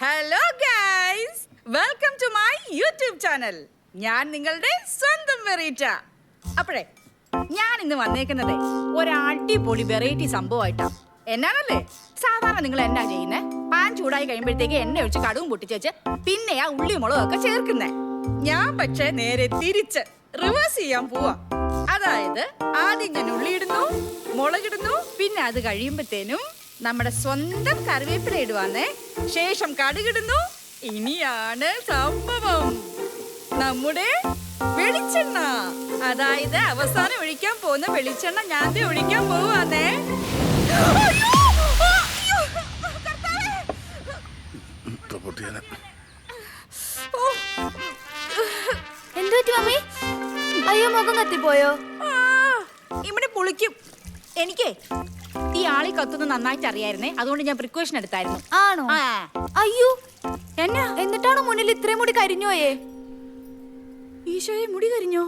Hello guys, welcome to my YouTube channel. ഞാൻ നിങ്ങളുടെ സ്വന്തം വെറീറ്റ. അപ്പോഴേ ഞാൻ ഇന്ന് വന്നേക്കുന്നത് ഒരു അടിപൊളി വെറൈറ്റി സംഭവമായിട്ടാ. എന്നാണല്ലേ, സാധാരണ നിങ്ങൾ എന്നാ ചെയ്യുന്നേ? പാൻ ചൂടായി കഴിയുമ്പോഴത്തേക്ക് എണ്ണ ഒഴിച്ച് കടുവും പൊട്ടിച്ചേച്ച് പിന്നെ ആ ഉള്ളി മുളകും ഒക്കെ ചേർക്കുന്നേ. ഞാൻ പക്ഷേ നേരെ തിരിച്ച് റിവേഴ്സ് ചെയ്യാൻ പോവാ. അതായത് ആദ്യം ഞാൻ ഉള്ളി ഇടുന്നു, മുളകിടുന്നു, പിന്നെ അത് കഴിയുമ്പോഴത്തേനും നമ്മുടെ സ്വന്തം കറിവേപ്പില ഇടുവാന്നേ. ശേഷം കടുകിടുന്നു. ഇനിയാണ് സംഭവം, നമ്മുടെ വെളിച്ചെണ്ണ. അതായത് അവസാനം ഒഴിക്കാൻ പോകുന്ന വെളിച്ചെണ്ണ ഞാൻ ഒഴിക്കാൻ പോവാന്നേ. അയ്യോ, മുഖം കത്തിപ്പോയോ? ഇവിടെ പുളിക്കും. എനിക്കേ ഈ ആളി കത്തുന്ന നന്നായിട്ട് അറിയായിരുന്നേ, അതുകൊണ്ട് ഞാൻ പ്രിക്കോഷൻ എടുത്തായിരുന്നു. ആണോ? അയ്യോ, എന്നാ എന്നിട്ടാണോ മുന്നിൽ ഇത്രയും മുടി കരിഞ്ഞോയേ? ഈശോയെ, മുടി കരിഞ്ഞോ?